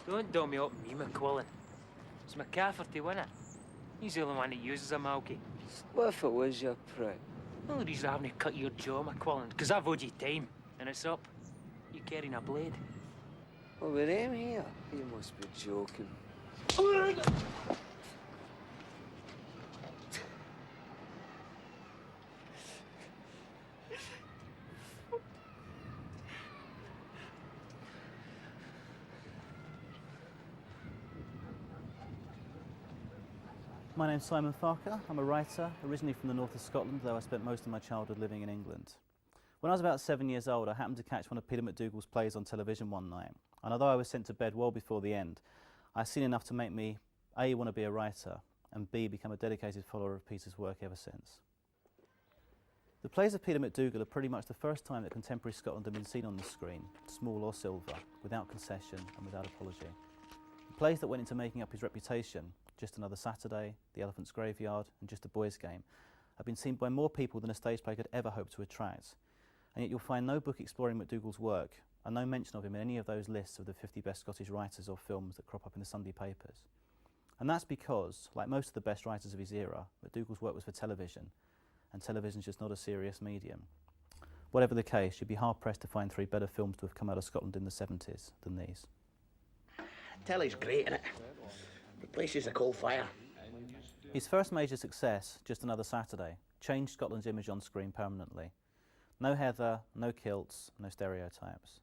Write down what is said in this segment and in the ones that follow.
Don't dom me up me, McQuillan. It's McCafferty, winna. He's the only one that uses a malky. What if it was your prick? Well, the reason I haven't cut your jaw, McQuillan, because I've owed you time, and it's up. You carrying a blade. Oh, with him here? You must be joking. My name's Simon Farquhar. I'm a writer, originally from the north of Scotland, though I spent most of my childhood living in England. When I was about 7 years old, I happened to catch one of Peter McDougall's plays on television one night, and although I was sent to bed well before the end, I'd seen enough to make me A, want to be a writer, and B, become a dedicated follower of Peter's work ever since. The plays of Peter McDougall are pretty much the first time that contemporary Scotland had been seen on the screen, small or silver, without concession and without apology. The plays that went into making up his reputation, Just Another Saturday, The Elephant's Graveyard and Just a Boys' Game, have been seen by more people than a stage play could ever hope to attract. And yet you'll find no book exploring McDougall's work and no mention of him in any of those lists of the 50 best Scottish writers or films that crop up in the Sunday papers. And that's because, like most of the best writers of his era, McDougall's work was for television, and television's just not a serious medium. Whatever the case, you'd be hard-pressed to find 3 better films to have come out of Scotland in the 70s than these. Telly's great, innit? Replaces the coal fire. His first major success, Just Another Saturday, changed Scotland's image on screen permanently. No heather, no kilts, no stereotypes.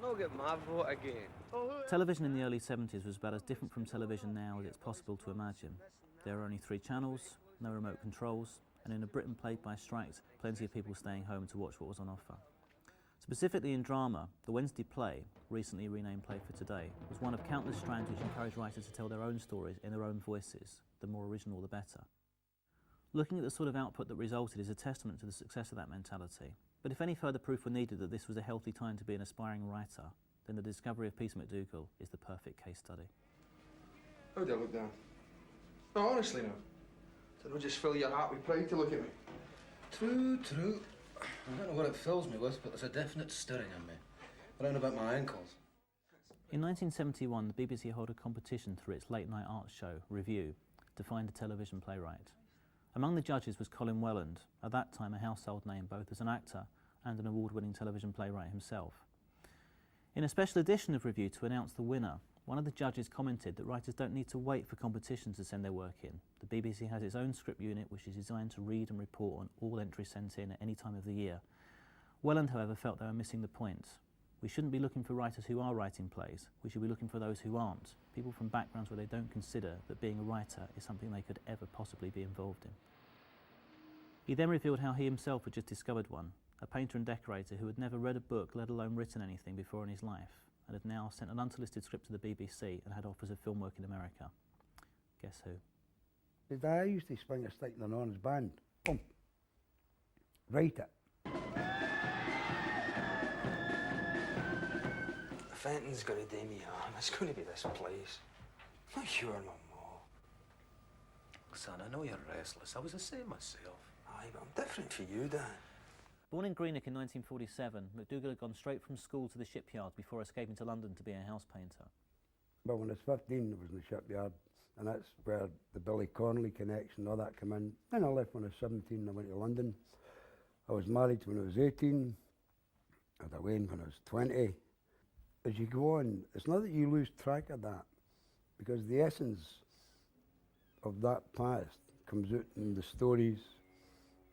I'll get my vote again. Television in the early 70s was about as different from television now as it's possible to imagine. There were only 3 channels, no remote controls, and in a Britain plagued by strikes, plenty of people staying home to watch what was on offer. Specifically in drama, the Wednesday play, recently renamed Play for Today, was one of countless strands which encouraged writers to tell their own stories in their own voices. The more original, the better. Looking at the sort of output that resulted is a testament to the success of that mentality. But if any further proof were needed that this was a healthy time to be an aspiring writer, then the discovery of Peter McDougall is the perfect case study. How do I look, Dan? No, honestly now. Did I just fill your heart with pride to look at me? True. I don't know what it fills me with, but there's a definite stirring in me. Around about my ankles. In 1971, the BBC held a competition through its late-night art show, Review, to find a television playwright. Among the judges was Colin Welland, at that time a household name both as an actor and an award-winning television playwright himself. In a special edition of Review to announce the winner, one of the judges commented that writers don't need to wait for competitions to send their work in. The BBC has its own script unit which is designed to read and report on all entries sent in at any time of the year. Welland, however, felt they were missing the point. We shouldn't be looking for writers who are writing plays, we should be looking for those who aren't, people from backgrounds where they don't consider that being a writer is something they could ever possibly be involved in. He then revealed how he himself had just discovered one, a painter and decorator who had never read a book, let alone written anything before in his life, and had now sent an unsolicited script to the BBC and had offers of film work in America. Guess who? His dad used to swing a stick in on his band. Boom. Write it. If anything's going to do me harm, it's going to be this place. Not sure no more. Son, I know you're restless. I was the same myself. Aye, but I'm different for you, Dan. Born in Greenock in 1947, McDougall had gone straight from school to the shipyard before escaping to London to be a house painter. But when I was 15, I was in the shipyard, and that's where the Billy Connolly connection, all that came in. Then I left when I was 17 and I went to London. I was married when I was 18. I had a wedding when I was 20. As you go on, it's not that you lose track of that, because the essence of that past comes out in the stories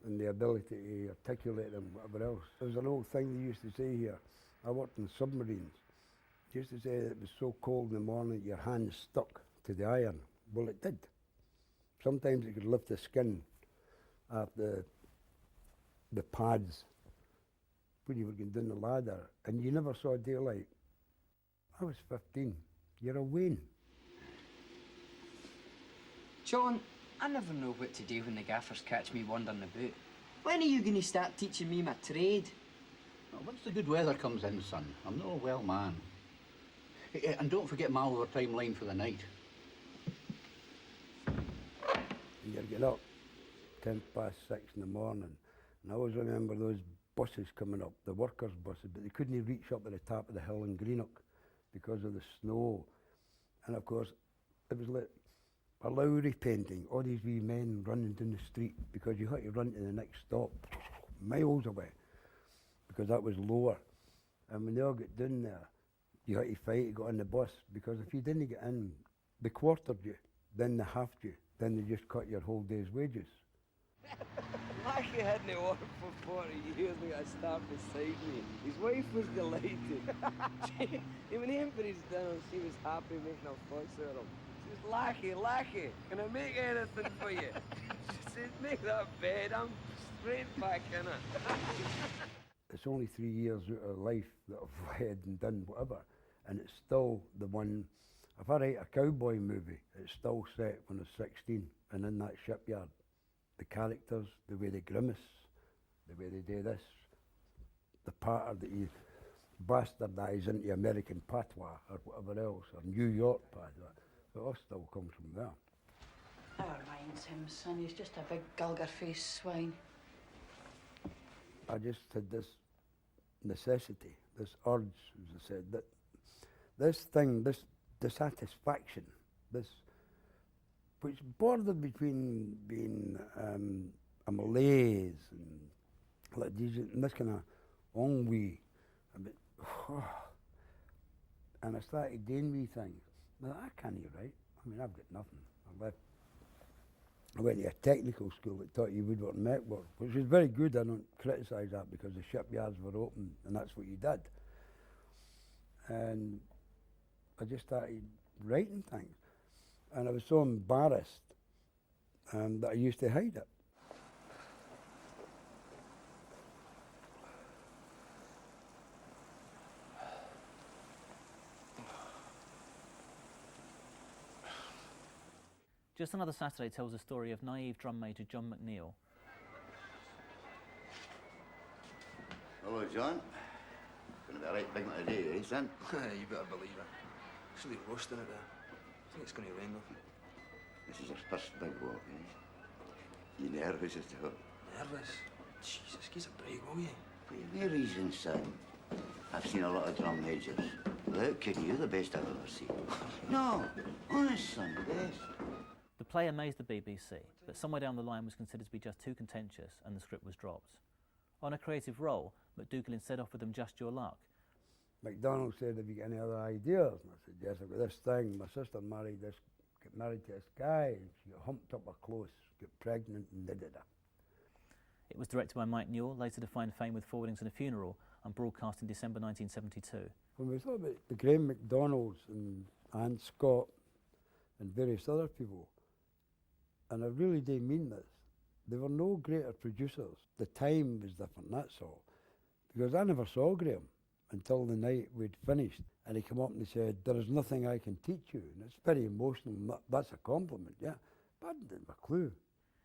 and the ability to articulate them, whatever else. There was an old thing they used to say here. I worked in submarines. They used to say that it was so cold in the morning that your hands stuck to the iron. Well, it did. Sometimes it could lift the skin off the pads when you were going down the ladder, and you never saw daylight. I was 15. You're a Wayne. John, I never know what to do when the gaffers catch me wandering about. When are you going to start teaching me my trade? Well, once the good weather comes in, son, I'm not a well man. And don't forget my overtime line for the night. You'd get up 6:10 in the morning, and I always remember those buses coming up, the workers' buses, but they couldn't reach up to the top of the hill in Greenock because of the snow. And of course, it was like a Lowry painting, all these wee men running down the street because you had to run to the next stop, miles away, because that was lower. And when they all got down there, you had to fight to get on the bus, because if you didn't get in, they quartered you, then they halved you, then they just cut your whole day's wages. Mackie hadn't worked for 40 years and got a staff beside me. His wife was delighted. He went in for his dinner and she was happy making a fuss out of him. She says, Lackey, can I make anything for you? She says, make that bed, I'm straight back in it. It's only 3 years out of life that I've led and done whatever, and it's still the one. If I write a cowboy movie, it's still set when I was 16 and in that shipyard. The characters, the way they grimace, the way they do this, the patter that you bastardise into American patois or whatever else, or New York patois, it all still comes from there. Never mind him, son. He's just a big gulger-faced swine. I just had this necessity, this urge, as I said, that this thing, this dissatisfaction, this, which bordered between being a malaise and like these, and this kind of ennui, a bit, and I started doing wee things. Now, I can't write. I mean, I've got nothing. I went to a technical school that taught you woodwork and metalwork, which was very good. I don't criticise that, because the shipyards were open and that's what you did. And I just started writing things. And I was so embarrassed that I used to hide it. Just Another Saturday tells the story of naive drum major John McNeill. Hello, John. Gonna be a right big one today, eh, son? You better believe it. It's really roasting it there. I think it's going to rain though. This is your first big walk, eh? You nervous as to what? Nervous? Jesus, give us a break, will you? For no reason, son. I've seen a lot of drum majors. Without kidding, you're the best I've ever seen. No, honest, son, the best. The play amazed the BBC, but somewhere down the line was considered to be just too contentious and the script was dropped. On a creative role, McDougall instead offered them Just Your Luck. McDonald said, have you got any other ideas? And I said, yes, I've got this thing. My sister got married to this guy, and she got humped up her close, got pregnant, and da-da-da. It was directed by Mike Newell, later to find fame with Forwardings and a Funeral, and broadcast in December 1972. When we thought about the Graham McDonalds and Scott and various other people, and I really do mean this, there were no greater producers. The time was different, that's all. Because I never saw Graham until the night we'd finished, and he came up and he said, there is nothing I can teach you. And it's very emotional, and that's a compliment, yeah. But I didn't have a clue.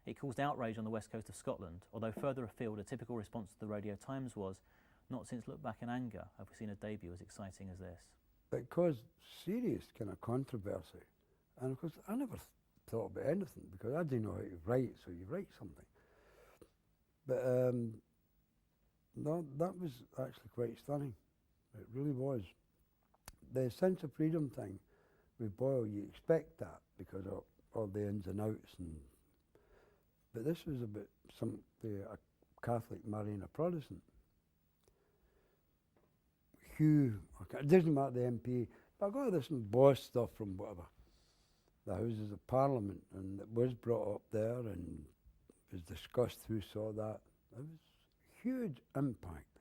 It caused outrage on the west coast of Scotland, although further afield a typical response to the Radio Times was, not since Look Back in Anger have we seen a debut as exciting as this. It caused serious kind of controversy. And of course, I never thought about anything, because I didn't know how to write, so you write something. But no, that was actually quite stunning. It really was. The sense of freedom thing with Boyle, you expect that because of all the ins and outs. But this was about a Catholic marrying a Protestant. Hugh, it doesn't matter the MP, but I got this boss stuff from whatever. the Houses of Parliament, and it was brought up there and was discussed who saw that. It was a huge impact.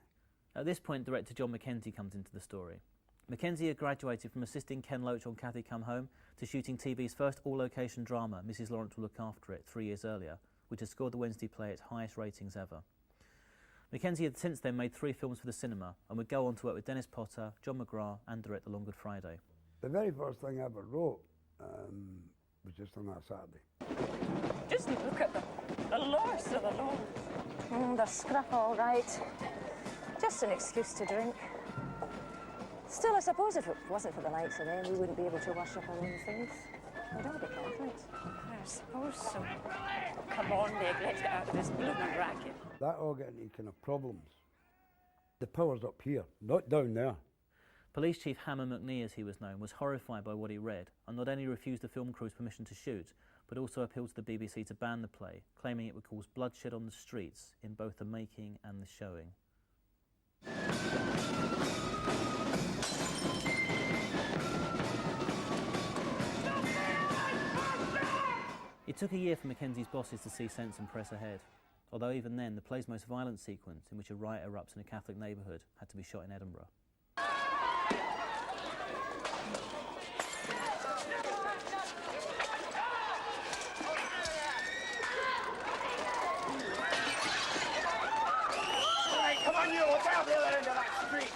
At this point, director John Mackenzie comes into the story. Mackenzie had graduated from assisting Ken Loach on Cathy Come Home to shooting TV's first all-location drama, Mrs. Lawrence Will Look After It, 3 years earlier, which had scored the Wednesday play its highest ratings ever. Mackenzie had since then made 3 films for the cinema and would go on to work with Dennis Potter, John McGrath and direct The Long Good Friday. The very first thing I ever wrote was just on that Saturday. Just look at them. The loss of the Lord. They're scrap all right. Just an excuse to drink. Still, I suppose if it wasn't for the likes of them, we wouldn't be able to worship our own faith. We'd all be Catholics. I suppose so. Come on, Meg, let's get out of this blooming racket. That all got into kind of problems. The power's up here, not down there. Police Chief Hammer McNee, as he was known, was horrified by what he read and not only refused the film crew's permission to shoot, but also appealed to the BBC to ban the play, claiming it would cause bloodshed on the streets in both the making and the showing. It took a year for Mackenzie's bosses to see sense and press ahead, although even then the play's most violent sequence, in which a riot erupts in a Catholic neighbourhood, had to be shot in Edinburgh. Come on, you! Watch out the other end of that street!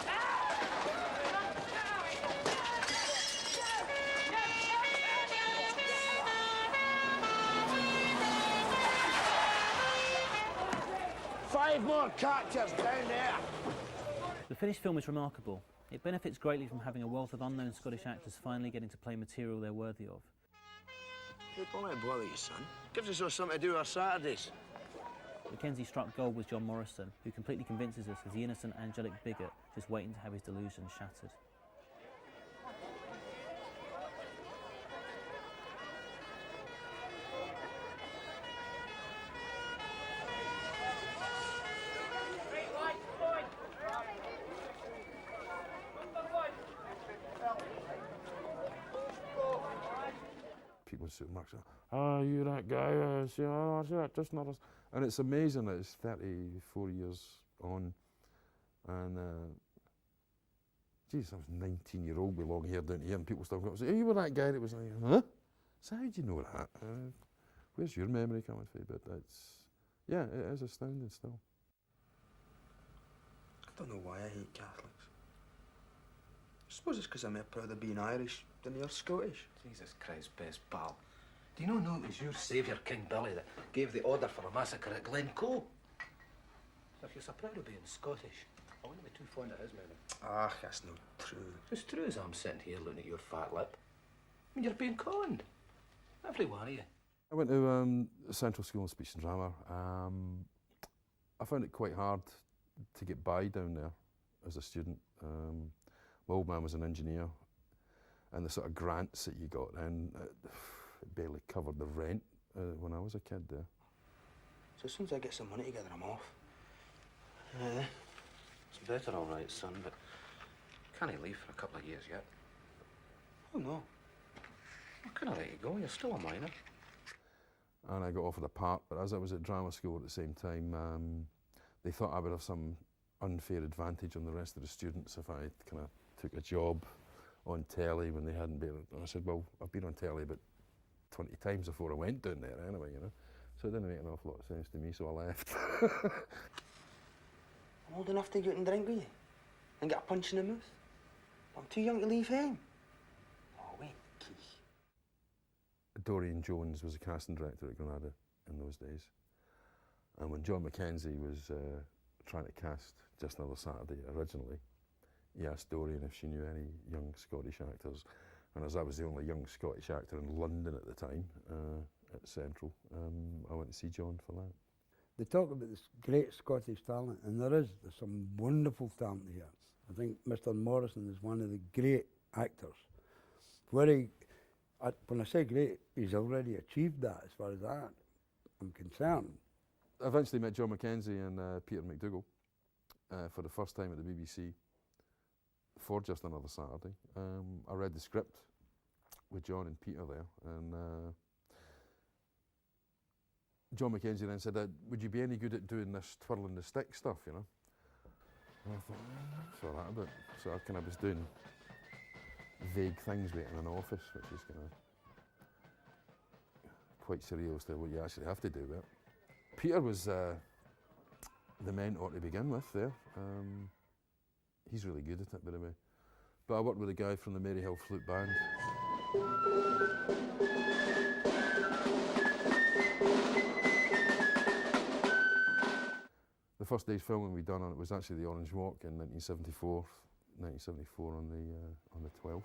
5 more characters down there! The finished film is remarkable. It benefits greatly from having a wealth of unknown Scottish actors finally getting to play material they're worthy of. Hey, don't let it bother you, son. Gives us all something to do our Saturdays. Mackenzie struck gold with John Morrison, who completely convinces us as the innocent angelic bigot just waiting to have his delusions shattered. People in supermarkets, oh, you that guy, just not us. And it's amazing that it's 34 years on, and geez, I was 19-year-old with long hair down here, and people still go and say, hey, you were that guy that was like, huh? So how do you know that? Where's your memory coming from? But that's, yeah, it is astounding still. I don't know why I hate Catholics. I suppose it's because I'm more proud of being Irish than you're Scottish. Jesus Christ, best pal. Do you not know it was your saviour, King Billy, that gave the order for the massacre at Glencoe? If you're so proud of being Scottish, I wouldn't be too fond of his memory. Ah, that's not true. It's true as I'm sitting here looking at your fat lip. I mean, you're being conned. Every one of you. I went to Central School of Speech and Drama. I found it quite hard to get by down there as a student. My old man was an engineer, and the sort of grants that you got then, it barely covered the rent when I was a kid there. So as soon as I get some money together, I'm off. It's better, all right, son, but can't he leave for a couple of years yet? Oh, no. I couldn't let you go. You're still a minor. And I got offered a part, but as I was at drama school at the same time, they thought I would have some unfair advantage on the rest of the students if I kind of took a job on telly when they hadn't been. And I said, well, I've been on telly about 20 times before I went down there anyway, you know. So it didn't make an awful lot of sense to me, so I left. I'm old enough to go out and drink with you and get a punch in the mouth. I'm too young to leave home. Oh, wait, Keith. Dorian Jones was a casting director at Granada in those days. And when John Mackenzie was trying to cast Just Another Saturday originally, he asked Dorian if she knew any young Scottish actors. And as I was the only young Scottish actor in London at the time, at Central, I went to see John for that. They talk about this great Scottish talent, and there's some wonderful talent here. I think Mr. Morrison is one of the great actors. When I say great, he's already achieved that as far as that I'm concerned. I eventually met John Mackenzie and Peter McDougall for the first time at the BBC for Just Another Saturday. I read the script with John and Peter there, and John Mackenzie then said, would you be any good at doing this twirling the stick stuff, you know? And I thought, what's all that about? So I kind of was doing vague things with it in an office, which is kind of quite surreal as to what you actually have to do with it. Peter was the mentor to begin with there. He's really good at it, by the way. But I worked with a guy from the Maryhill Flute Band. The first day's filming we done on it was actually the Orange Walk in 1974 on the 12th.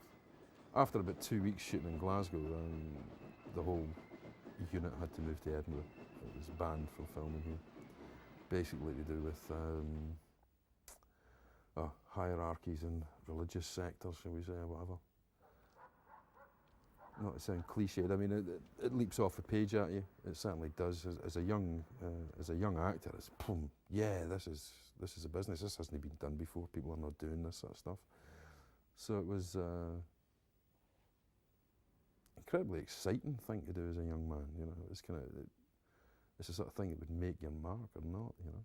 After about 2 weeks shooting in Glasgow, the whole unit had to move to Edinburgh. It was banned from filming here. Basically to do with hierarchies in religious sectors, shall we say, or whatever. Not to sound cliched, I mean, it leaps off the page at you. It certainly does. As a young actor, it's boom, yeah, this is a business. This hasn't been done before. People are not doing this sort of stuff. So it was incredibly exciting thing to do as a young man. You know, it was kind of it's the sort of thing that would make your mark or not. You know.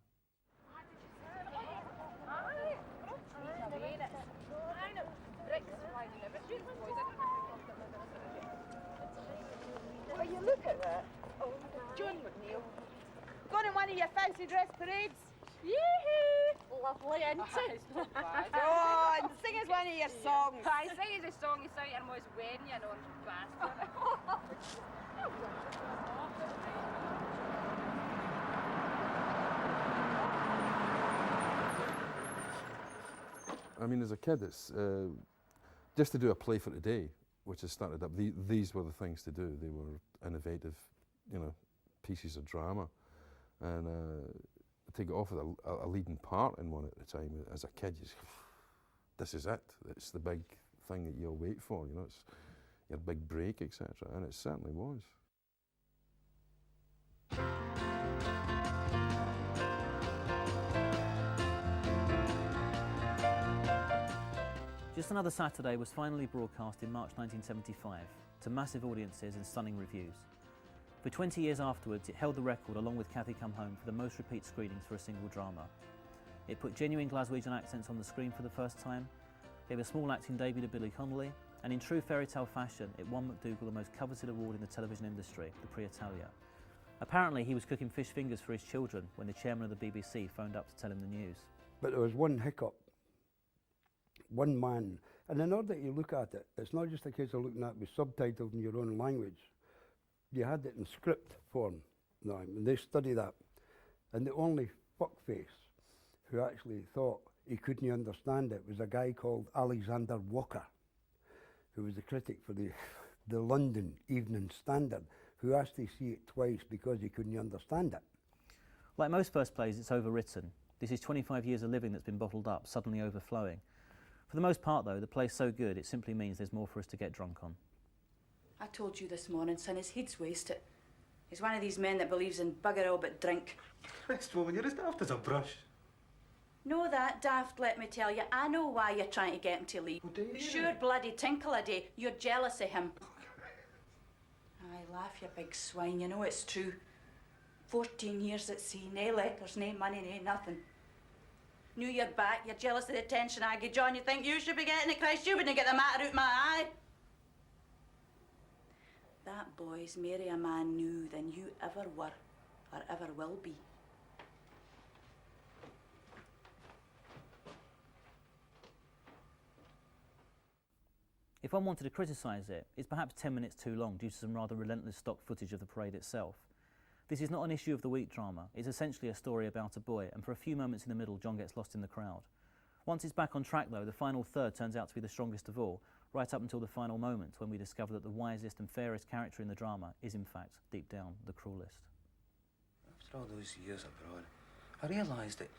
Will you look at that? Oh, John McNeill. Gone in one of your fancy dress parades? Yee-hoo! Lovely, isn't it? Go on, sing us one of your songs. I sing us a song you sang at almost wedding, you orange bastard. I mean, as a kid, it's just to do a play for today, which has started up. These were the things to do. They were innovative, you know, pieces of drama, and to get off with a leading part in one at the time as a kid, this is it. It's the big thing that you'll wait for. You know, it's your big break, etc. And it certainly was. Just Another Saturday was finally broadcast in March 1975 to massive audiences and stunning reviews. For 20 years afterwards, it held the record along with Cathy Come Home for the most repeat screenings for a single drama. It put genuine Glaswegian accents on the screen for the first time, gave a small acting debut to Billy Connolly, and in true fairy tale fashion, it won McDougall the most coveted award in the television industry, the Prix Italia. Apparently, he was cooking fish fingers for his children when the chairman of the BBC phoned up to tell him the news. But there was one hiccup. One man, and in order you look at it, it's not just a case of looking at it with subtitles in your own language. You had it in script form now, and they study that. And the only fuckface who actually thought he couldn't understand it was a guy called Alexander Walker, who was a critic for the London Evening Standard, who asked to see it twice because he couldn't understand it. Like most first plays, it's overwritten. This is 25 years of living that's been bottled up, suddenly overflowing. For the most part, though, the play's so good, it simply means there's more for us to get drunk on. I told you this morning, son, his head's wasted. He's one of these men that believes in bugger all but drink. Christ, woman, you're as daft as a brush. Know that, daft, let me tell you. I know why you're trying to get him to leave. Sure bloody tinkle a day. You're jealous of him. Aye, laugh, you big swine. You know it's true. 14 years at sea, nae letters, nae money, nae nothing. Knew you're back, you're jealous of the attention I give John. You think you should be getting it, Christ, you wouldn't get the matter out my eye. That boy's marry a man new than you ever were, or ever will be. If one wanted to criticise it, it's perhaps 10 minutes too long due to some rather relentless stock footage of the parade itself. This is not an issue of the week drama, it's essentially a story about a boy, and for a few moments in the middle, John gets lost in the crowd. Once it's back on track though, the final third turns out to be the strongest of all, right up until the final moment when we discover that the wisest and fairest character in the drama is in fact, deep down, the cruelest. After all those years abroad, I realised that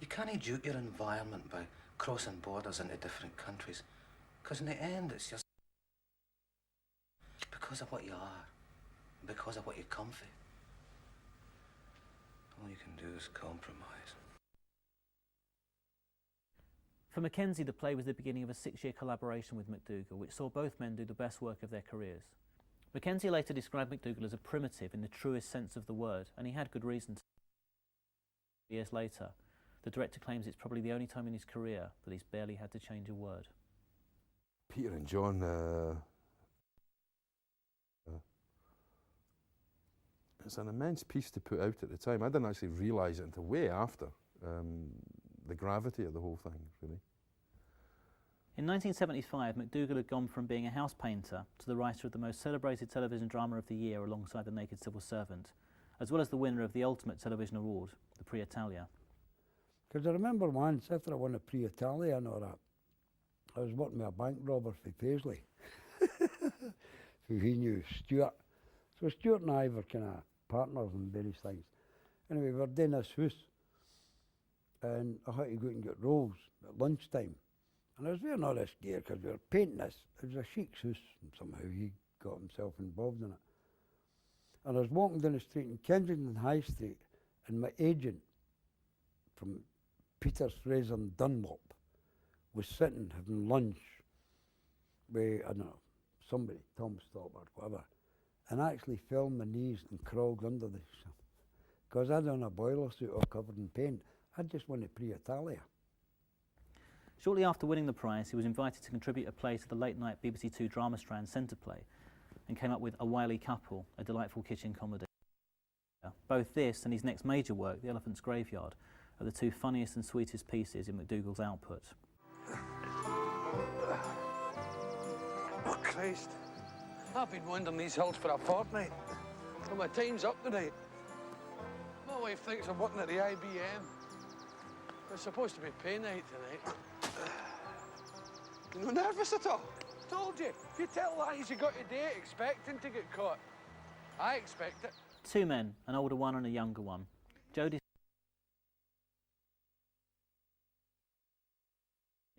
you can't dupe your environment by crossing borders into different countries, because in the end it's just because of what you are, because of what you come for. All you can do is compromise. For Mackenzie, the play was the beginning of a 6-year collaboration with McDougall, which saw both men do the best work of their careers. Mackenzie later described McDougall as a primitive in the truest sense of the word, and he had good reason to. Years later, the director claims it's probably the only time in his career that he's barely had to change a word. Peter and John, it's an immense piece to put out at the time. I didn't actually realise it until way after, the gravity of the whole thing, really. In 1975, McDougall had gone from being a house painter to the writer of the most celebrated television drama of the year alongside The Naked Civil Servant, as well as the winner of the ultimate television award, the Prix Italia. Because I remember once, after I won a Prix Italia and all that, I was working with a bank robber for Paisley, who he knew, Stuart. So Stuart and I were kind of partners in various things. Anyway, we were doing this house, and I had to go out and get rolls at lunchtime. And I was wearing all this gear because we were painting this. It was a sheik's house, and somehow he got himself involved in it. And I was walking down the street in Kensington High Street, and my agent from Peters, Fraser and Dunlop was sitting having lunch with, I don't know, somebody, Tom Stop or whatever, and actually fell on my knees and crawled under the, because I'd on a boiler suit all covered in paint. I'd just won a Prix Italia. Shortly after winning the prize, he was invited to contribute a play to the late-night BBC Two drama strand Centre Play, and came up with A Wily Couple, a delightful kitchen comedy. Both this and his next major work, The Elephant's Graveyard, are the two funniest and sweetest pieces in McDougall's output. Oh, Christ. I've been wandering these hills for a fortnight, and my time's up tonight. My wife thinks I'm working at the IBM. It's supposed to be pay night tonight. You no nervous at all? Told you. If you tell lies, you got to do it, expecting to get caught. I expect it. Two men, an older one and a younger one. Jodie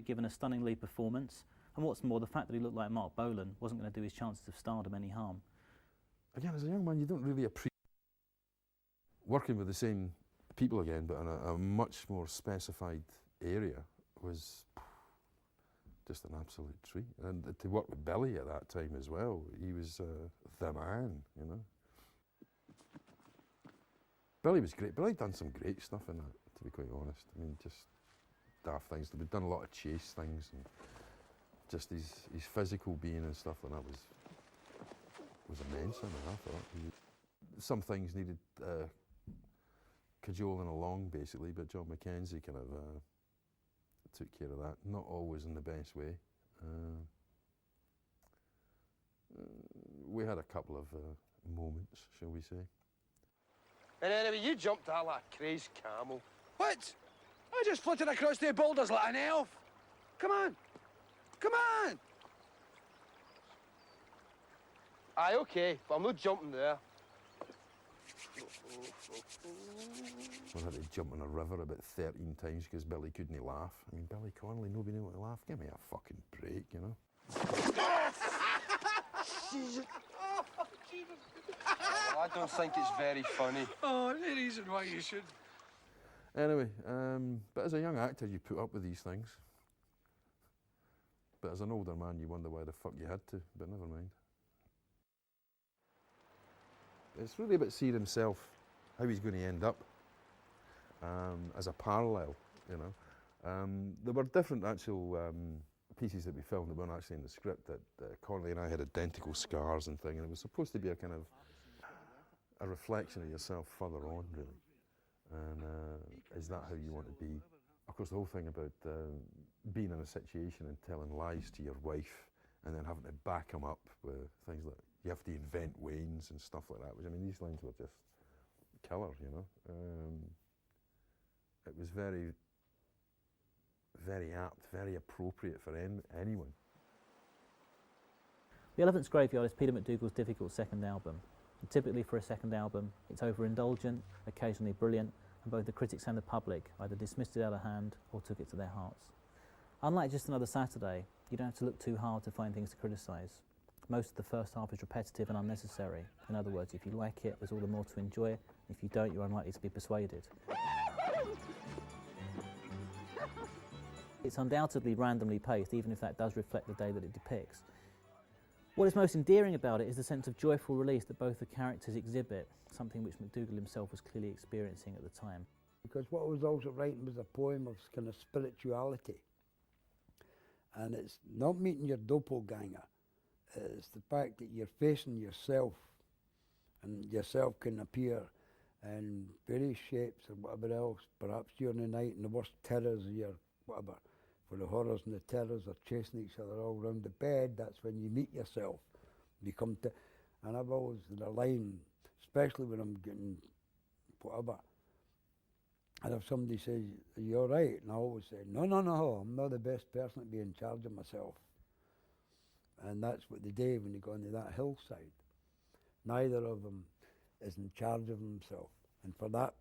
given a stunning lead performance, and what's more, the fact that he looked like Mark Bolan wasn't going to do his chances of stardom any harm. Again, as a young man, you don't really appreciate working with the same people again, but in a much more specified area was just an absolute treat. And to work with Billy at that time as well, he was the man, you know. Billy was great. Billy done some great stuff in that, to be quite honest. I mean, just daft things. We'd done a lot of chase things, and just his physical being and stuff like that was immense. I mean, I thought some things needed cajoling along, basically, but John Mackenzie kind of took care of that. Not always in the best way. We had a couple of moments, shall we say. And anyway, you jumped out like a crazed camel. What? I just flitted across the boulders like an elf. Come on. Come on. Aye, okay, but I'm not jumping there. I had to jump in a river about 13 times because Billy couldn't laugh. I mean, Billy Connolly, nobody knew what to laugh. Give me a fucking break, you know. Jesus. Oh, Jesus. Well, I don't think it's very funny. Oh, no reason why you should. Anyway, but as a young actor, you put up with these things. But as an older man, you wonder why the fuck you had to, but never mind. It's really about seeing himself, how he's going to end up, as a parallel, you know. There were different actual pieces that we filmed that weren't actually in the script, that Connolly and I had identical scars and thing, and it was supposed to be a kind of a reflection of yourself further on, really. And is that how you want to be? Of course, the whole thing about being in a situation and telling lies to your wife and then having to back them up with things like you have to invent wains and stuff like that, which, I mean, these lines were just killer, you know. It was very, very apt, very appropriate for anyone. The Elephant's Graveyard is Peter McDougall's difficult second album. And typically for a second album, it's overindulgent, occasionally brilliant, and both the critics and the public either dismissed it out of hand or took it to their hearts. Unlike Just Another Saturday, you don't have to look too hard to find things to criticise. Most of the first half is repetitive and unnecessary. In other words, if you like it, there's all the more to enjoy. If you don't, you're unlikely to be persuaded. It's undoubtedly randomly paced, even if that does reflect the day that it depicts. What is most endearing about it is the sense of joyful release that both the characters exhibit, something which McDougall himself was clearly experiencing at the time. Because what I was also writing was a poem of kind of spirituality. And it's not meeting your doppelganger. It's the fact that you're facing yourself, and yourself can appear in various shapes or whatever else, perhaps during the night, and the worst terrors of your whatever. For the horrors and the terrors are chasing each other all around the bed, that's when you meet yourself. You come to, and I've always, in a line, especially when I'm getting whatever, and if somebody says, "Are you all right?" And I always say, no, I'm not the best person to be in charge of myself. And that's what they do when they go into that hillside. Neither of them is in charge of himself. And for that,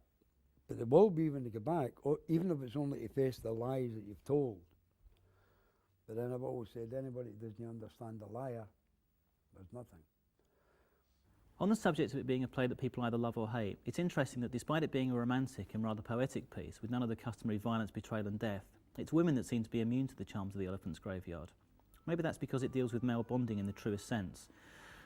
but they will be when they get back, or even if it's only to face the lies that you've told. But then I've always said, anybody who doesn't understand a liar, there's nothing. On the subject of it being a play that people either love or hate, it's interesting that despite it being a romantic and rather poetic piece, with none of the customary violence, betrayal and death, it's women that seem to be immune to the charms of the Elephant's Graveyard. Maybe that's because it deals with male bonding in the truest sense.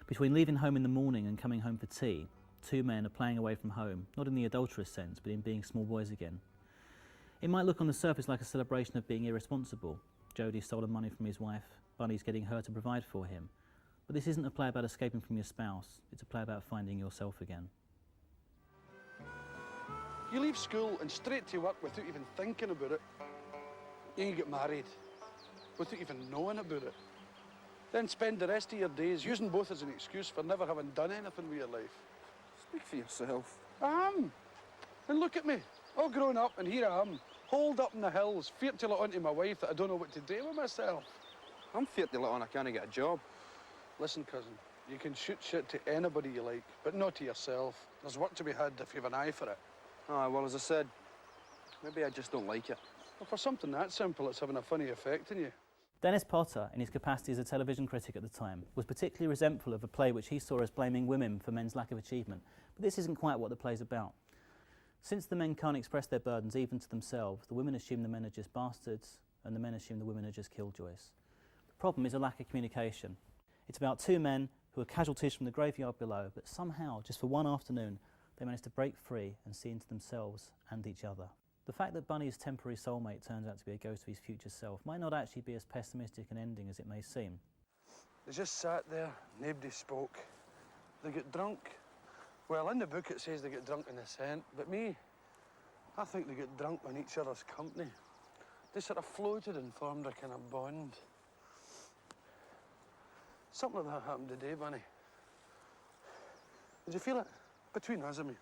Between leaving home in the morning and coming home for tea, two men are playing away from home, not in the adulterous sense, but in being small boys again. It might look on the surface like a celebration of being irresponsible. Jodie's stolen money from his wife, Bunny's getting her to provide for him. But this isn't a play about escaping from your spouse, it's a play about finding yourself again. You leave school and straight to work without even thinking about it. Then you get married without even knowing about it. Then spend the rest of your days using both as an excuse for never having done anything with your life. Speak for yourself. I am. And look at me, all grown up, and here I am, holed up in the hills, feared to let on to my wife that I don't know what to do with myself. I'm feared to let on I can't get a job. Listen, cousin, you can shoot shit to anybody you like, but not to yourself. There's work to be had if you've an eye for it. Ah, well, as I said, maybe I just don't like it. Well, for something that simple, it's having a funny effect on you. Dennis Potter, in his capacity as a television critic at the time, was particularly resentful of a play which he saw as blaming women for men's lack of achievement. But this isn't quite what the play's about. Since the men can't express their burdens even to themselves, the women assume the men are just bastards, and the men assume the women are just killjoys. The problem is a lack of communication. It's about two men who are casualties from the graveyard below, but somehow, just for one afternoon, they manage to break free and see into themselves and each other. The fact that Bunny's temporary soulmate turns out to be a ghost of his future self might not actually be as pessimistic an ending as it may seem. They just sat there, nobody spoke. They get drunk. Well, in the book it says they get drunk in the scent, but me, I think they get drunk in each other's company. They sort of floated and formed a kind of bond. Something like that happened today, Bunny. Did you feel it? Between us, I mean.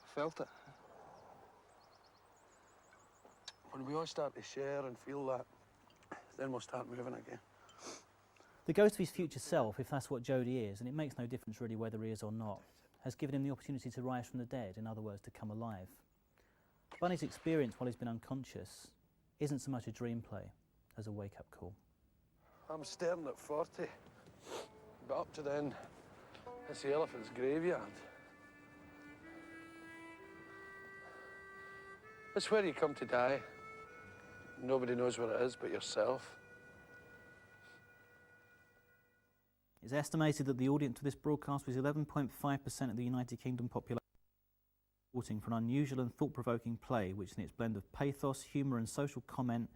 I felt it. When we all start to share and feel that, then we'll start moving again. The ghost of his future self, if that's what Jodie is, and it makes no difference really whether he is or not, has given him the opportunity to rise from the dead, in other words, to come alive. Bunny's experience while he's been unconscious isn't so much a dream play as a wake-up call. I'm staring at 40, but up to then, it's the Elephant's Graveyard. It's where you come to die. Nobody knows where it is but yourself. It's estimated that the audience for this broadcast was 11.5% of the United Kingdom population, reporting for an unusual and thought-provoking play which in its blend of pathos, humour and social comment,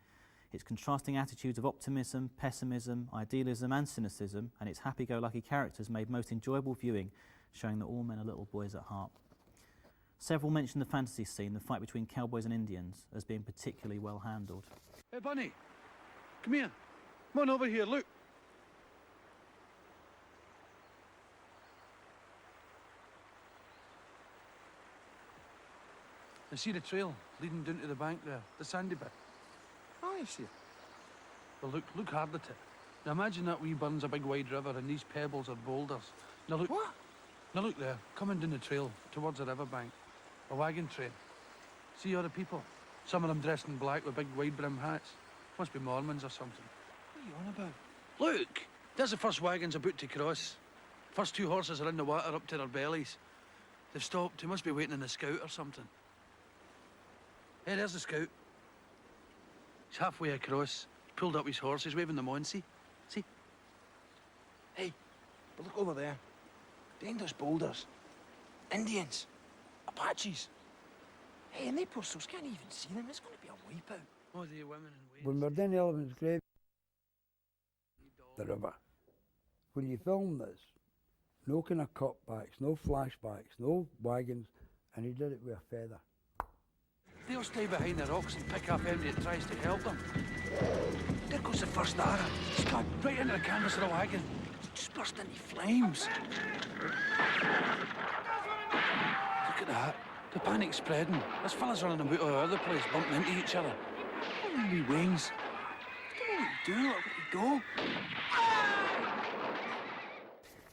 its contrasting attitudes of optimism, pessimism, idealism and cynicism, and its happy-go-lucky characters made most enjoyable viewing, showing that all men are little boys at heart. Several mentioned the fantasy scene, the fight between cowboys and Indians, as being particularly well handled. Hey, Bunny, come here. Come on over here, look. You see the trail leading down to the bank there, the sandy bit? Oh, I see it. Well, look hard at it. Now imagine that wee burn's a big wide river and these pebbles are boulders. Now look. What? Now look there, coming down the trail towards the riverbank. A wagon train. See all the people? Some of them dressed in black with big wide brim hats. Must be Mormons or something. What are you on about? Look! There's the first wagon's about to cross. First two horses are in the water up to their bellies. They've stopped. They must be waiting on the scout or something. Hey, there's the scout. He's halfway across, pulled up his horse, he's waving them on, see? See? Hey, but look over there. Behind those boulders. Indians. Apaches. Hey, and they poor souls can't even see them. It's going to be a wipeout. Oh, the women and waves. When we're down the Elephant's Grave, the river, when you film this, no kind of cutbacks, no flashbacks, no wagons, and he did it with a feather. They'll stay behind the rocks and pick up anybody that tries to help them. There goes the first arrow. It's gone right into the canvas of the wagon. It's just burst into flames. Look at that. The panic's spreading. There's fellas running about all over the place, bumping into each other. What wee wings? I don't know what to do, or where to go.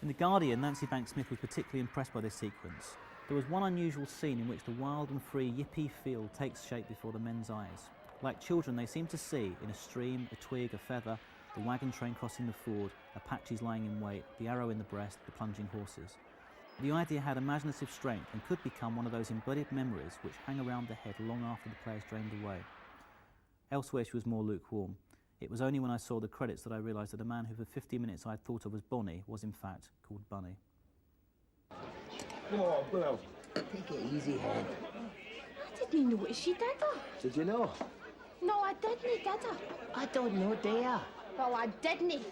In The Guardian, Nancy Banks-Smith was particularly impressed by this sequence. There was one unusual scene in which the wild and free yippee field takes shape before the men's eyes. Like children, they seem to see, in a stream, a twig, a feather, the wagon train crossing the ford, Apaches lying in wait, the arrow in the breast, the plunging horses. The idea had imaginative strength and could become one of those embodied memories which hang around the head long after the player's drained away. Elsewhere she was more lukewarm. It was only when I saw the credits that I realised that a man who for 50 minutes I had thought of as Bonnie was in fact called Bunny. Oh, well, take it easy, Hen. I didn't notice she did her. Did you know? No, I didn't, did I? I don't know, do ya? Well, I didn't.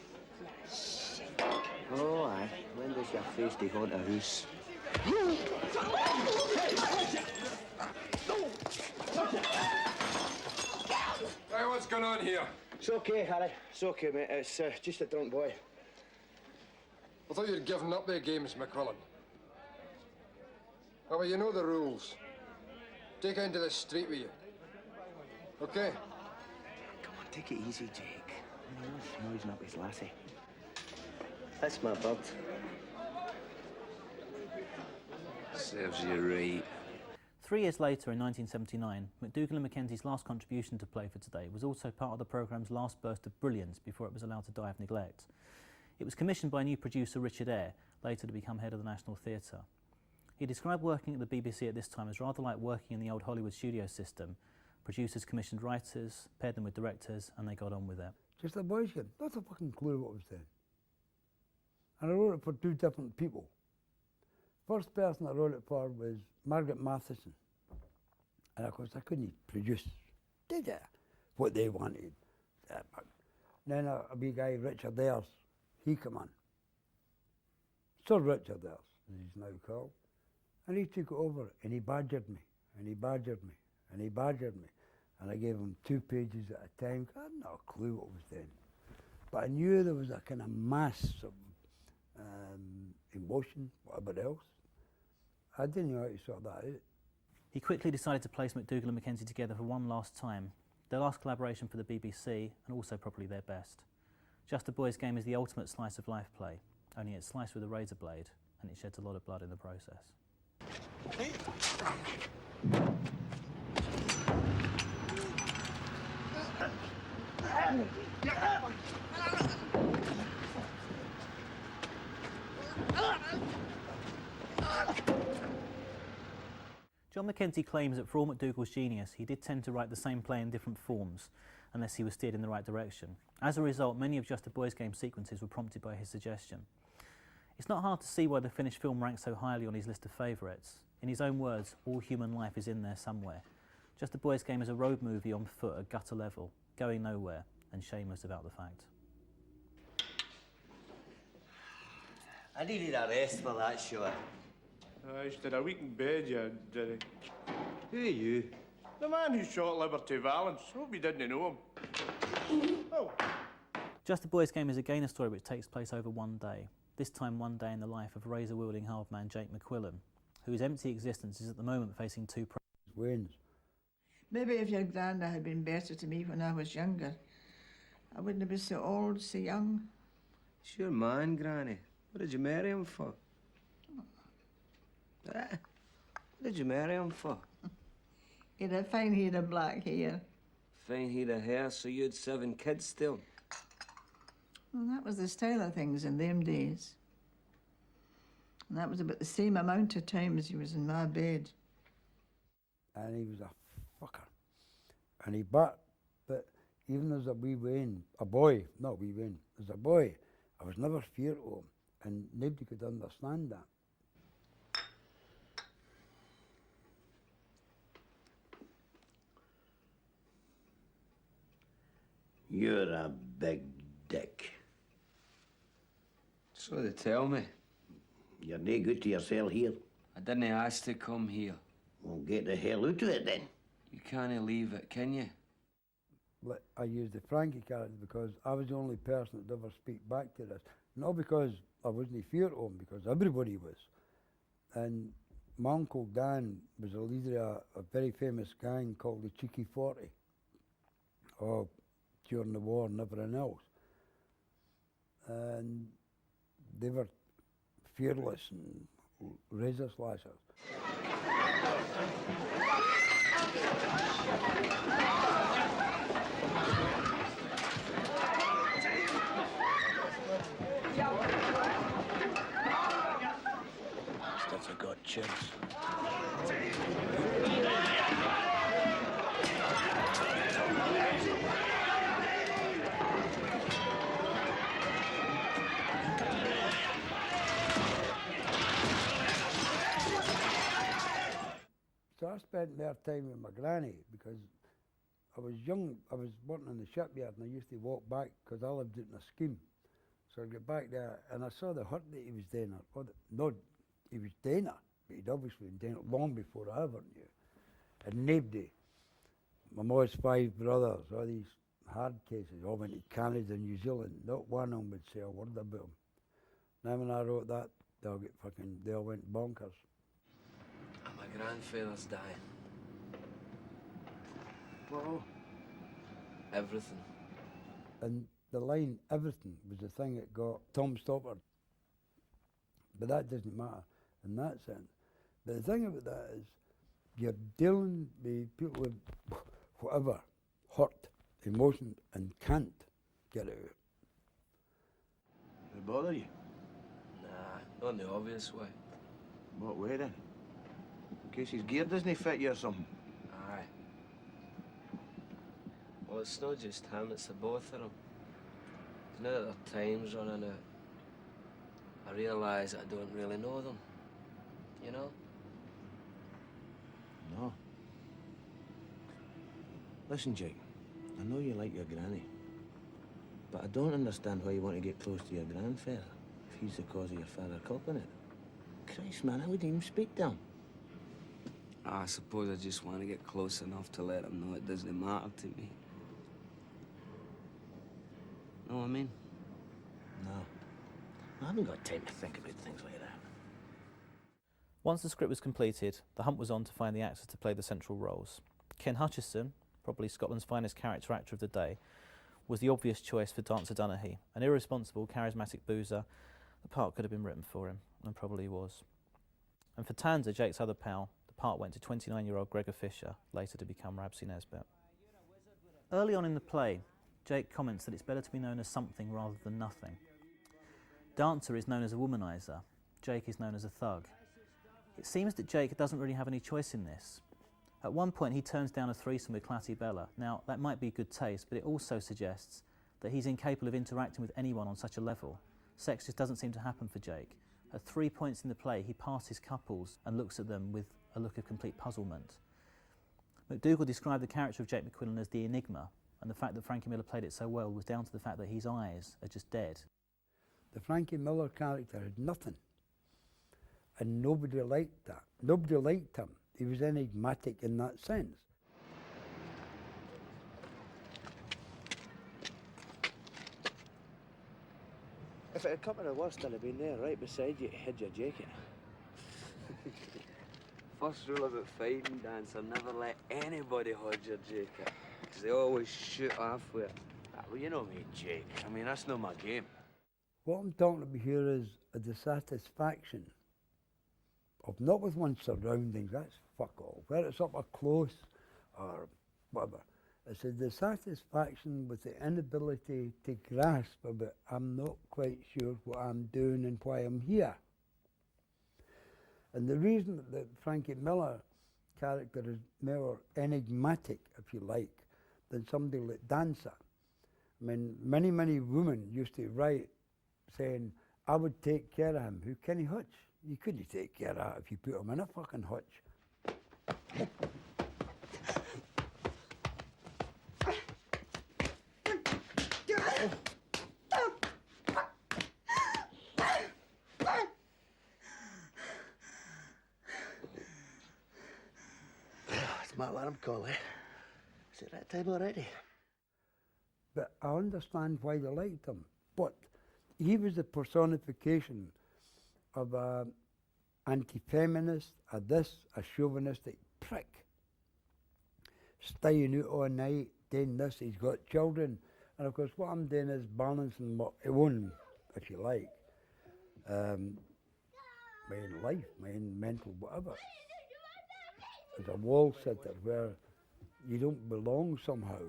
Oh, aye. When does your face to haunt a house? Hey, what's going on here? It's okay, Harry. It's okay, mate. It's just a drunk boy. I thought you'd given up their games, McQuillan. Oh, well, you know the rules. Take her into the street with you. Okay? Come on, take it easy, Jake. No noising up his lassie. That's my bird. Serves you right. 3 years later, in 1979, McDougall and Mackenzie's last contribution to Play for Today was also part of the programme's last burst of brilliance before it was allowed to die of neglect. It was commissioned by new producer Richard Eyre, later to become head of the National Theatre. He described working at the BBC at this time as rather like working in the old Hollywood studio system. Producers commissioned writers, paired them with directors, and they got on with it. Just a boy kid, not a fucking clue what was saying. And I wrote it for 2 different people. First person I wrote it for was Margaret Matheson. And of course I couldn't produce, did I? What they wanted. Then a wee guy, Richard Ayres, he came on. Sir Richard Ayres, as he's now called. And he took it over and he badgered me, and he badgered me, and he badgered me. And I gave him 2 pages at a time. I had no clue what was then. But I knew there was a kind of mass of emotion, whatever else. I didn't know how to sort that out. He quickly decided to place McDougall and Mackenzie together for one last time, their last collaboration for the BBC, and also probably their best. Just a Boy's Game is the ultimate slice of life play, only it's sliced with a razor blade, and it sheds a lot of blood in the process. John Mackenzie claims that for all McDougall's genius, he did tend to write the same play in different forms, unless he was steered in the right direction. As a result, many of Just a Boy's Game sequences were prompted by his suggestion. It's not hard to see why the finished film ranks so highly on his list of favourites. In his own words, all human life is in there somewhere. Just a Boy's Game is a road movie on foot at gutter level, going nowhere, and shameless about the fact. I needed a rest for that shot. I just did a week in bed, you did. Who are you? The man who shot Liberty Valance. Hope you didn't know him. Oh. Just a Boy's Game is again a story which takes place over one day. This time one day in the life of razor-wielding half-man Jake McQuillan, whose empty existence is at the moment facing 2 wins. Maybe if your granda had been better to me when I was younger, I wouldn't have been so old, so young. It's your man, Granny. What did you marry him for? What did you marry him for? He had a fine head of black hair. Fine head of hair, so you had 7 kids still. Well, that was the style of things in them days. And that was about the same amount of time as he was in my bed. And he was a fucker. And he but even as a wee wean, a boy, not wee wean, as a boy, I was never feared of him, and nobody could understand that. You're a big dick. So they tell me. You're no good to yourself here. I didn't ask to come here. Well, get the hell out of it then. You can't leave it, can you? I used the Frankie character because I was the only person that ever speak back to this. Not because I wasn't feared of him, because everybody was. And my Uncle Dan was a leader of a very famous gang called the Cheeky 40. Oh, during the war and everything else. And they were fearless and razor slashers. Bastards have got chins. So I spent more time with my granny because I was young. I was working in the shipyard and I used to walk back because I lived out in a scheme. So I'd get back there and I saw the hurt that he was doing. No, he was doing it, but he'd obviously been doing it long before I ever knew. And nobody, my mother's 5 brothers, all these hard cases, all went to Canada and New Zealand. Not one of them would say a word about them. Now when I wrote that, they all went bonkers. And my grandfather's dying. Whoa. Everything. And the line, everything, was the thing that got Tom Stoppard. But that doesn't matter in that sense. But the thing about that is, you're dealing with people with whatever, hurt, emotion, and can't get it out. They bother you? Nah, not in the obvious way. What way then? In case his gear doesn't fit you or something? Aye. Well, it's not just him, it's the both of them. Now that their time's running out, I realise I don't really know them, you know? No. Listen, Jake, I know you like your granny, but I don't understand why you want to get close to your grandfather if he's the cause of your father culping it. Christ, man, I wouldn't even speak to him. I suppose I just want to get close enough to let him know it doesn't matter to me. Know what I mean? No. I haven't got time to think about things like that. Once the script was completed, the hunt was on to find the actors to play the central roles. Ken Hutchison, probably Scotland's finest character actor of the day, was the obvious choice for Dancer Donaghy. An irresponsible, charismatic boozer, the part could have been written for him, and probably was. And for Tanser, Jake's other pal, the part went to 29-year-old Gregor Fisher, later to become Rabsy Nesbitt. Early on in the play, Jake comments that it's better to be known as something rather than nothing. Dancer is known as a womanizer, Jake is known as a thug. It seems that Jake doesn't really have any choice in this. At one point he turns down a threesome with Clatty Bella. Now that might be good taste, but it also suggests that he's incapable of interacting with anyone on such a level. Sex just doesn't seem to happen for Jake. At 3 points in the play he passes couples and looks at them with a look of complete puzzlement. McDougall described the character of Jake McQuillan as the enigma, and the fact that Frankie Miller played it so well was down to the fact that his eyes are just dead. The Frankie Miller character had nothing. And nobody liked that. Nobody liked him. He was enigmatic in that sense. If it had come to the worst, I'd have been there right beside you to hid your jacket. First rule about fighting, Dancer, never let anybody hold your jacket, because they always shoot off with it. Well, you know me, Jake. I mean, that's not my game. What I'm talking about here is a dissatisfaction of not with one's surroundings, that's fuck all, whether it's up close or whatever. It's a dissatisfaction with the inability to grasp about I'm not quite sure what I'm doing and why I'm here. And the reason that Frankie Miller character is more enigmatic, if you like, than somebody like Dancer. I mean, many, many women used to write saying, I would take care of him. Who can he hutch? You couldn't take care of that if you put him in a fucking hutch. It's my alarm call, eh? Is it that time already? But I understand why they liked him. But he was the personification of an anti-feminist, a chauvinistic prick. Staying out all night, doing this, he's got children. And of course what I'm doing is balancing my own, if you like, my own life, my own mental whatever. As a wall sitter where you don't belong somehow.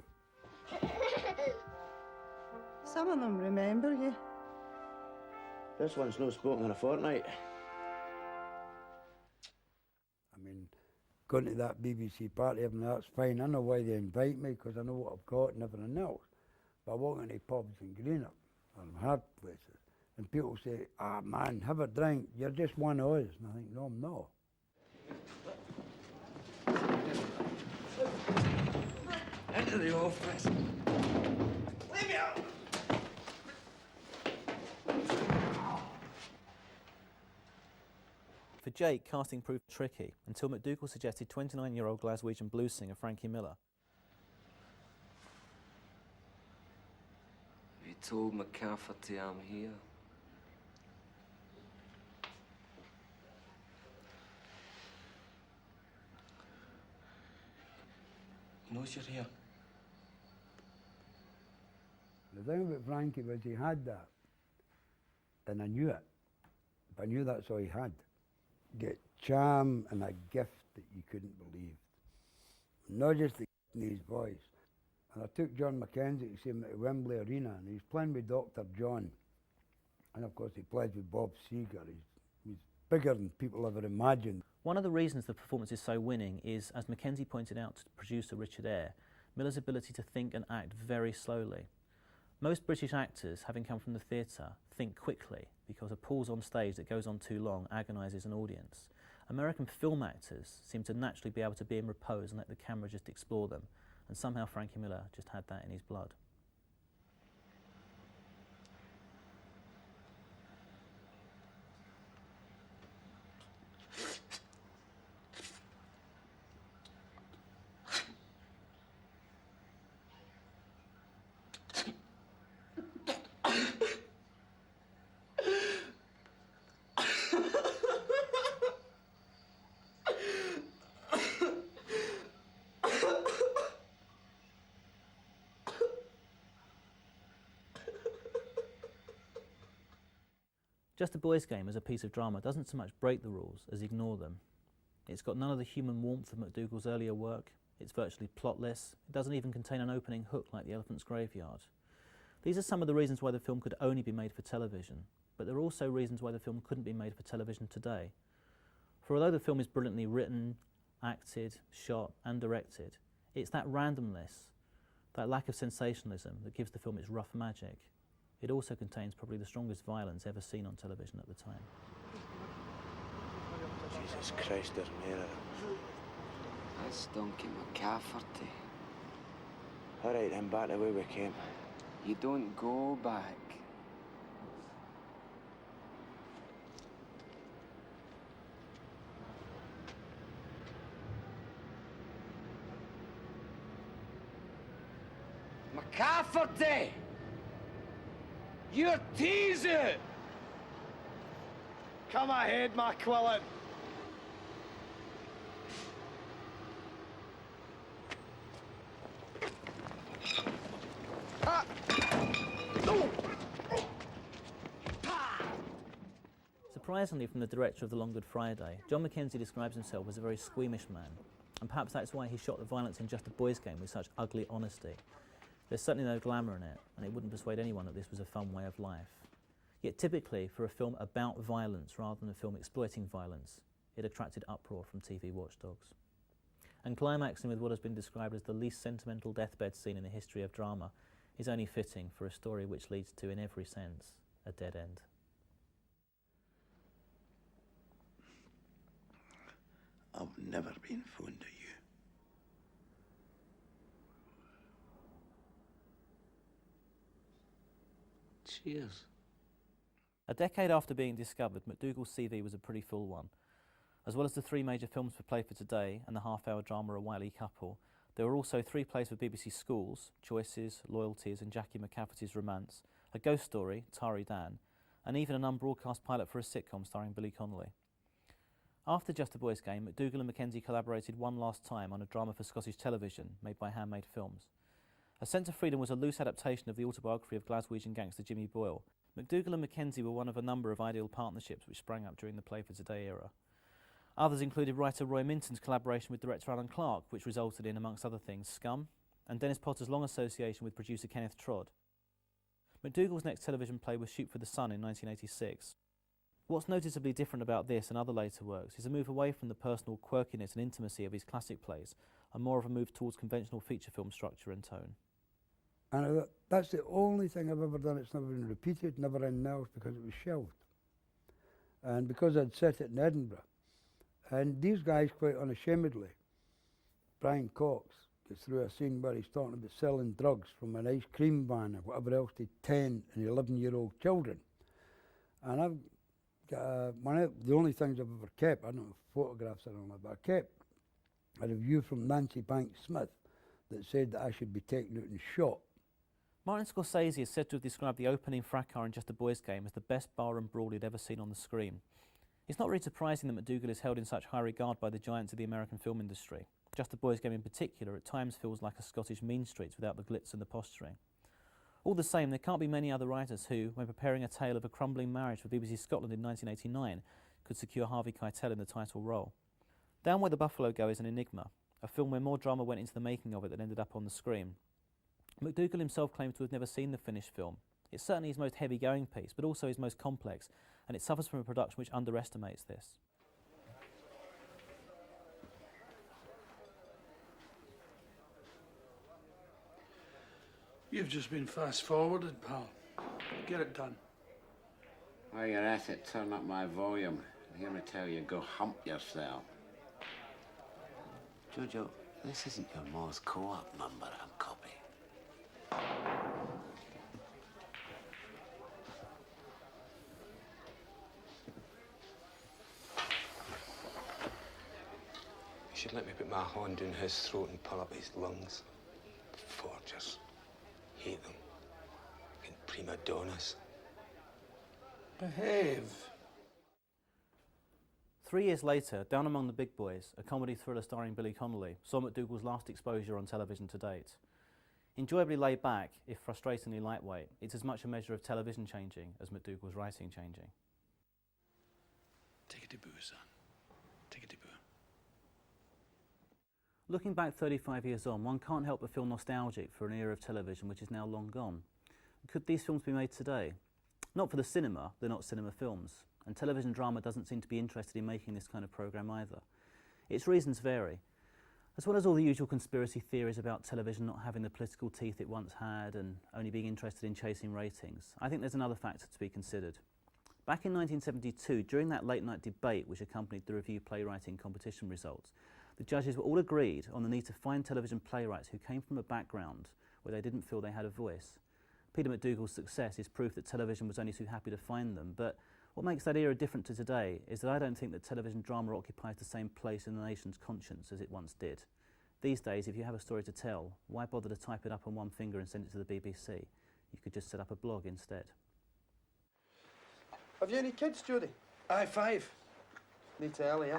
Some of them remember you. This one's no spoken in a fortnight. I mean, going to that BBC party, I mean, that's fine. I know why they invite me, because I know what I've got and everything else. But I walk into pubs in Greenock, or hard places, and people say, ah, man, have a drink, you're just one of us. And I think, no, I'm not. Into the office. Leave me out! For Jake, casting proved tricky until McDougall suggested 29-year-old Glaswegian blues singer Frankie Miller. You told McCafferty I'm here. He knows you're here. The thing about Frankie was he had that, and I knew it. But I knew that's all he had. Get charm and a gift that you couldn't believe. Not just in his voice. And I took John Mackenzie to see him at Wembley Arena, and he's playing with Dr. John. And of course he plays with Bob Seger. He's bigger than people ever imagined. One of the reasons the performance is so winning is, as Mackenzie pointed out to producer Richard Eyre, Miller's ability to think and act very slowly. Most British actors, having come from the theatre, think quickly because a pause on stage that goes on too long agonises an audience. American film actors seem to naturally be able to be in repose and let the camera just explore them, and somehow Frankie Miller just had that in his blood. Just a Boys' Game as a piece of drama doesn't so much break the rules as ignore them. It's got none of the human warmth of McDougall's earlier work, it's virtually plotless, it doesn't even contain an opening hook like The Elephant's Graveyard. These are some of the reasons why the film could only be made for television, but there are also reasons why the film couldn't be made for television today. For although the film is brilliantly written, acted, shot and directed, it's that randomness, that lack of sensationalism that gives the film its rough magic. It also contains probably the strongest violence ever seen on television at the time. Jesus Christ, there's more of them. That's Donkey McCafferty. All right, then, back the way we came. You don't go back. McCafferty! You're teasing! Come ahead, my Quillen. Surprisingly, from the director of The Long Good Friday, John Mackenzie describes himself as a very squeamish man, and perhaps that's why he shot the violence in Just a Boys' Game with such ugly honesty. There's certainly no glamour in it, and it wouldn't persuade anyone that this was a fun way of life. Yet typically, for a film about violence rather than a film exploiting violence, it attracted uproar from TV watchdogs. and climaxing with what has been described as the least sentimental deathbed scene in the history of drama is only fitting for a story which leads to, in every sense, a dead end. I've never been fond of you. Cheers. A decade after being discovered, McDougall's CV was a pretty full one. As well as the 3 major films for Play for Today and the half-hour drama A Wily Couple, there were also 3 plays for BBC Schools, Choices, Loyalties and Jackie McCafferty's Romance, a ghost story, Tari Dan, and even an unbroadcast pilot for a sitcom starring Billy Connolly. After Just a Boys Game, McDougall and Mackenzie collaborated one last time on a drama for Scottish television made by Handmade Films. A Sense of Freedom was a loose adaptation of the autobiography of Glaswegian gangster Jimmy Boyle. McDougall and Mackenzie were one of a number of ideal partnerships which sprang up during the Play for Today era. Others included writer Roy Minton's collaboration with director Alan Clark, which resulted in, amongst other things, Scum, and Dennis Potter's long association with producer Kenneth Trott. McDougall's next television play was Shoot for the Sun in 1986. What's noticeably different about this and other later works is a move away from the personal quirkiness and intimacy of his classic plays, and more of a move towards conventional feature film structure and tone. And that's the only thing I've ever done. It's never been repeated, never in else, because it was shelved. And because I'd set it in Edinburgh, and these guys, quite unashamedly, Brian Cox gets through a scene where he's talking about selling drugs from an ice cream van or whatever else to 10 and 11-year-old children. And I've got the only things I've ever kept, I don't know if photographs are on it, but I kept a review from Nancy Banks Smith that said that I should be taken out and shot. Martin Scorsese is said to have described the opening fracas in Just a Boys Game as the best bar and brawl he'd ever seen on the screen. It's not really surprising that McDougall is held in such high regard by the giants of the American film industry. Just a Boys Game in particular at times feels like a Scottish mean streets without the glitz and the posturing. All the same, there can't be many other writers who, when preparing a tale of a crumbling marriage for BBC Scotland in 1989, could secure Harvey Keitel in the title role. Down Where the Buffalo Go is an enigma, a film where more drama went into the making of it than ended up on the screen. McDougall himself claims to have never seen the finished film. It's certainly his most heavy-going piece, but also his most complex, and it suffers from a production which underestimates this. You've just been fast-forwarded, pal. Get it done. While you're at it, turn up my volume. Hear me tell you, go hump yourself. Jojo, this isn't your Morse co-op number I'm copying. You should let me put my hand down his throat and pull up his lungs. Forgers. Hate them. Fucking prima donnas. Behave. 3 years later, Down Among the Big Boys, a comedy thriller starring Billy Connolly, saw McDougall's last exposure on television to date. Enjoyably laid back, if frustratingly lightweight, it's as much a measure of television changing as McDougall's writing changing. Take a debut, son. Take a debut. Looking back 35 years on, one can't help but feel nostalgic for an era of television which is now long gone. Could these films be made today? Not for the cinema, they're not cinema films, and television drama doesn't seem to be interested in making this kind of programme either. Its reasons vary. As well as all the usual conspiracy theories about television not having the political teeth it once had and only being interested in chasing ratings, I think there's another factor to be considered. Back in 1972, during that late-night debate which accompanied the review playwriting competition results, the judges were all agreed on the need to find television playwrights who came from a background where they didn't feel they had a voice. Peter McDougall's success is proof that television was only too happy to find them, but what makes that era different to today is that I don't think that television drama occupies the same place in the nation's conscience as it once did. These days, if you have a story to tell, why bother to type it up on one finger and send it to the BBC? You could just set up a blog instead. Have you any kids, Judy? Aye, 5. Need to early, eh?